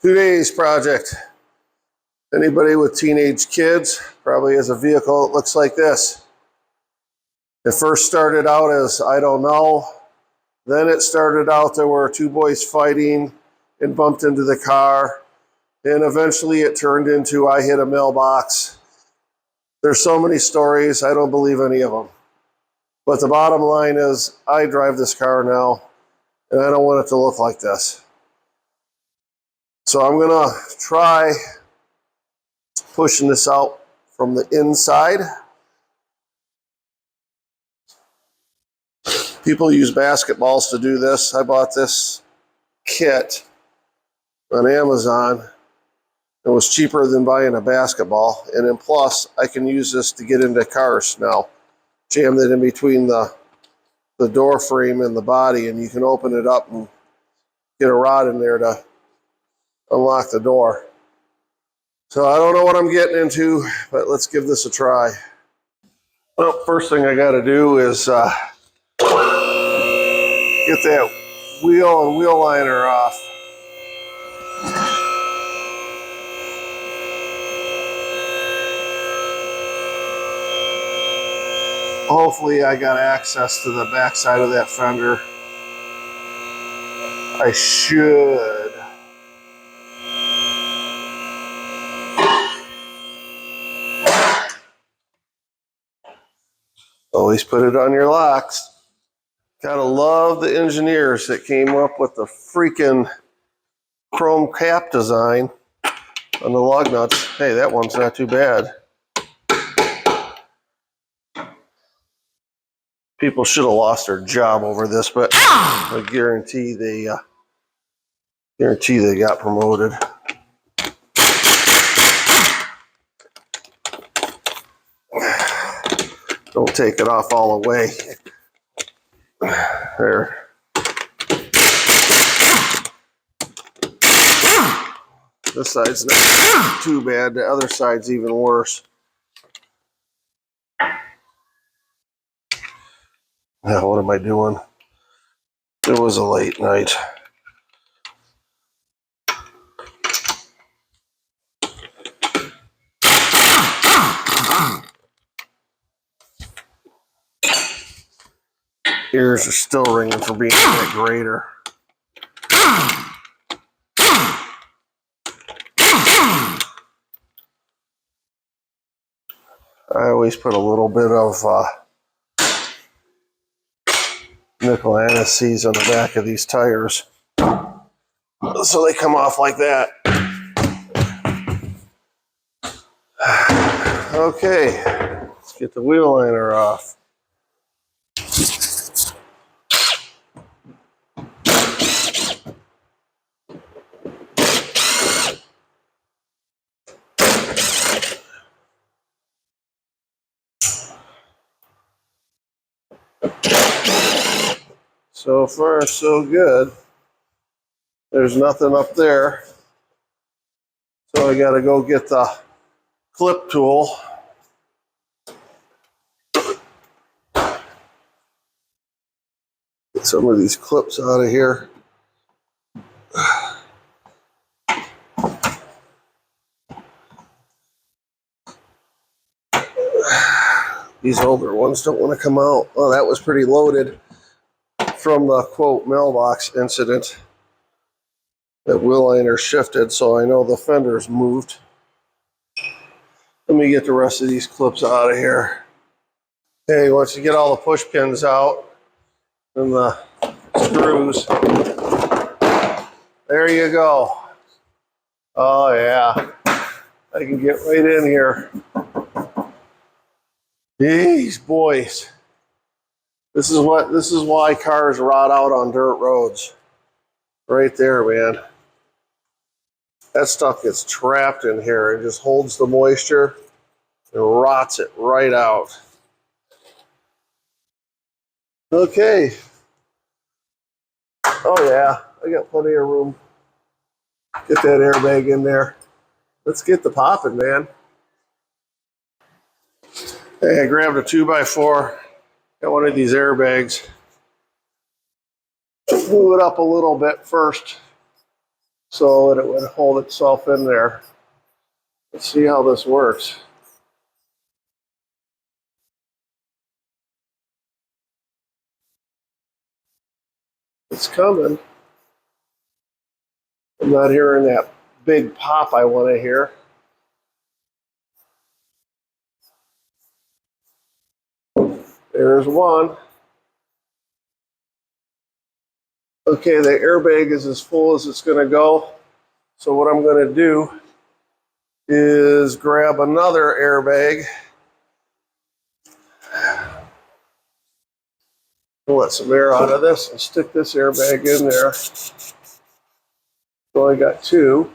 Today's project. Anybody with teenage kids probably has a vehicle that looks like this. It first started out as I don't know. Then it started out there were two boys fighting and bumped into the car. And eventually it turned into I hit a mailbox. There's so many stories, I don't believe any of them. But the bottom line is I drive this car now and I don't want it to look like this. So I'm gonna try pushing this out from the inside. People use basketballs to do this. I bought this kit on Amazon. It was cheaper than buying a basketball. And then plus, I can use this to get into cars now. Jam that in between the door frame and the body, and you can open it up and get a rod in there to unlock the door. So I don't know what I'm getting into, but let's give this a try. Well, first thing I got to do is get that wheel and wheel liner off. Hopefully I got access to the back side of that fender. I should. Always put it on your locks. Gotta love the engineers that came up with the freaking chrome cap design on the lug nuts. Hey, that one's not too bad. People should have lost their job over this, but I guarantee they got promoted. Don't take it off all the way. There. This side's not too bad. The other side's even worse. Now, what am I doing? It was a late night. Ears are still ringing for being that grater. I always put a little bit of nickel anti-seize on the back of these tires so they come off like that. Okay, let's get the wheel liner off. So far, so good. There's nothing up there. So I gotta go get the clip tool. Get some of these clips out of here. These older ones don't want to come out. Oh, that was pretty loaded from the quote mailbox incident. That wheel liner shifted, so I know the fender's moved. Let me get the rest of these clips out of here. Okay, once you get all the push pins out and the screws, there you go. Oh yeah, I can get right in here. These boys. This is why cars rot out on dirt roads. Right there, man. That stuff gets trapped in here. It just holds the moisture and rots it right out. Okay. Oh yeah, I got plenty of room. Get that airbag in there. Let's get the popping, man. Hey, I grabbed a 2x4. Got one of these airbags. Move it up a little bit first. so that it would hold itself in there. Let's see how this works. It's coming. I'm not hearing that big pop I want to hear. There's one. Okay, the airbag is as full as it's going to go. So what I'm going to do is grab another airbag. Let some air out of this and stick this airbag in there. So I got two.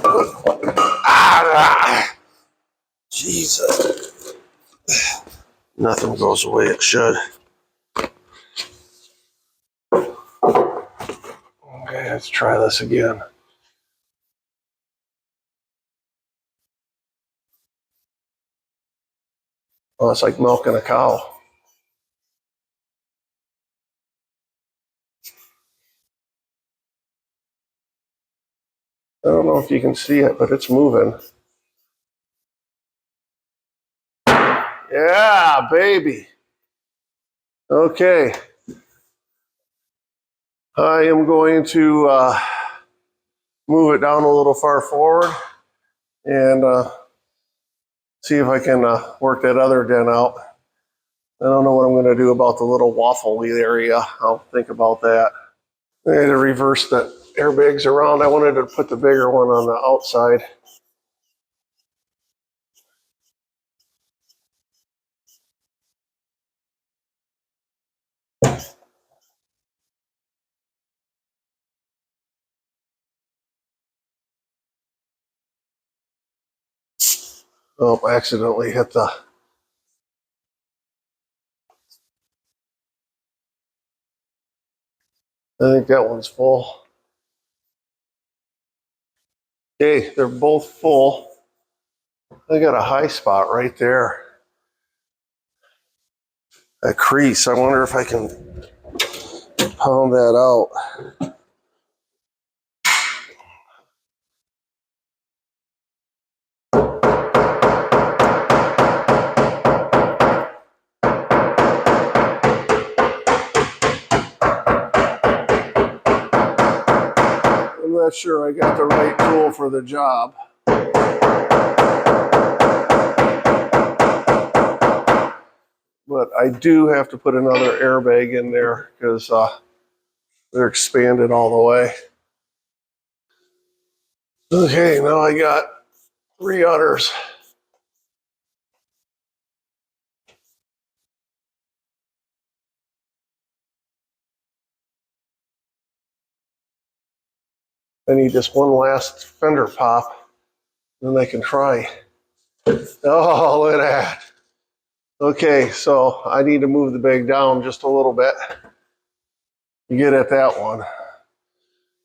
Ah, Jesus. Nothing goes the way it should. Okay, let's try this again. Oh, it's like milking a cow. I don't know if you can see it, but it's moving. Yeah, baby. Okay. I am going to move it down a little far forward and see if I can work that other dent out. I don't know what I'm going to do about the little waffle area. I'll think about that. I had to reverse the airbags around. I wanted to put the bigger one on the outside. Oh, I accidentally hit the... I think that one's full. Okay, they're both full. I got a high spot right there. A crease. I wonder if I can pound that out. I'm not sure I got the right tool for the job. But I do have to put another airbag in there because they're expanded all the way. Okay, now I got 3 udders. I need just one last fender pop, then I can try. Oh, look at that. Okay, so I need to move the bag down just a little bit to get at that one.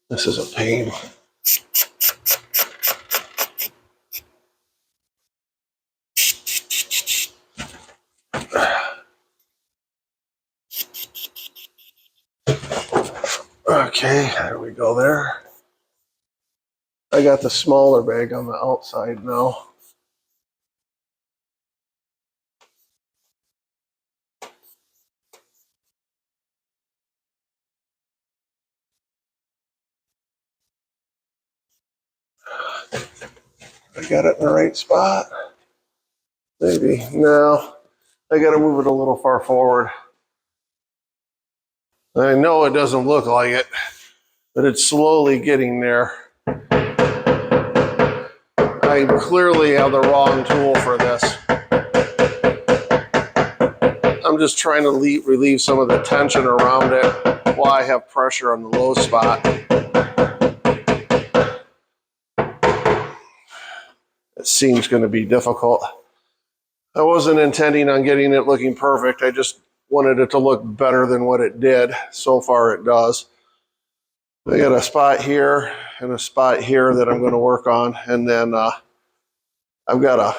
This is a pain. Okay, there we go there. I got the smaller bag on the outside now. I got it in the right spot. Maybe. No, I got to move it a little far forward. I know it doesn't look like it, but it's slowly getting there. I clearly have the wrong tool for this. I'm just trying to relieve some of the tension around it while I have pressure on the low spot. It seems going to be difficult. I wasn't intending on getting it looking perfect. I just wanted it to look better than what it did. So far it does. I got a spot here and a spot here that I'm going to work on. And then I've got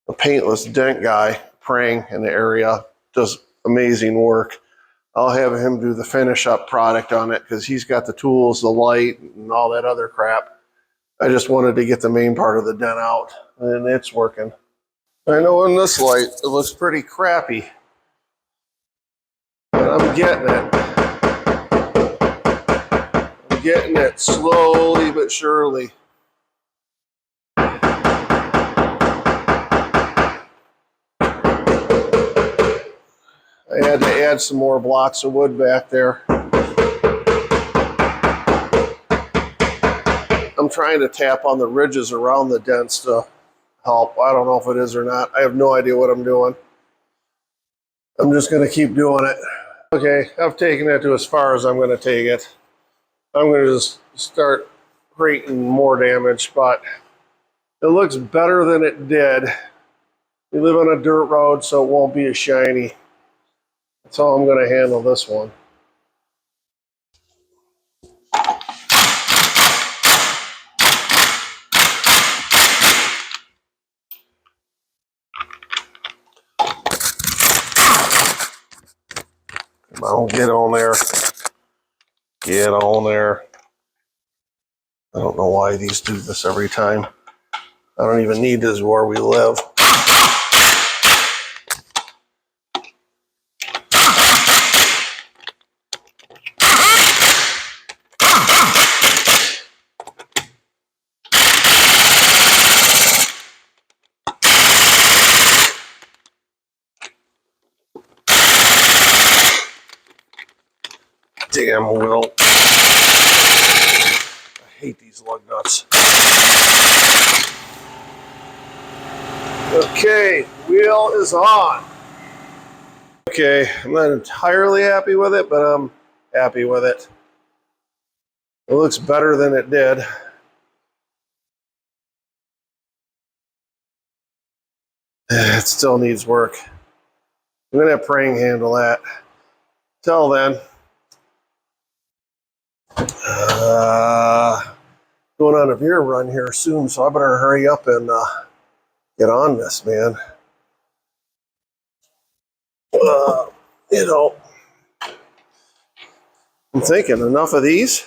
a paintless dent guy praying in the area. Does amazing work. I'll have him do the finish up product on it because he's got the tools, the light, and all that other crap. I just wanted to get the main part of the dent out, and it's working. I know in this light it looks pretty crappy, but I'm getting it. I'm getting it slowly but surely. I had to add some more blocks of wood back there. I'm trying to tap on the ridges around the dents to help. I don't know if it is or not. I have no idea what I'm doing. I'm just going to keep doing it. Okay, I've taken it to as far as I'm going to take it. I'm going to just start creating more damage, but it looks better than it did. We live on a dirt road, so it won't be as shiny. That's how I'm going to handle this one. Come on, get on there. Get on there. I don't know why these do this every time. I don't even need this where we live. Damn wheel. I hate these lug nuts. Okay, wheel is on. Okay, I'm not entirely happy with it, but I'm happy with it. It looks better than it did. It still needs work. I'm gonna have Praying handle that. Till then, going on a beer run here soon, so I better hurry up and get on this, man. You know, I'm thinking enough of these,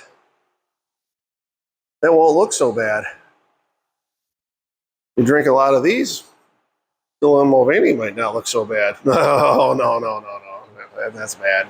that won't look so bad. You drink a lot of these, Dylan Mulvaney might not look so bad. No. That's bad.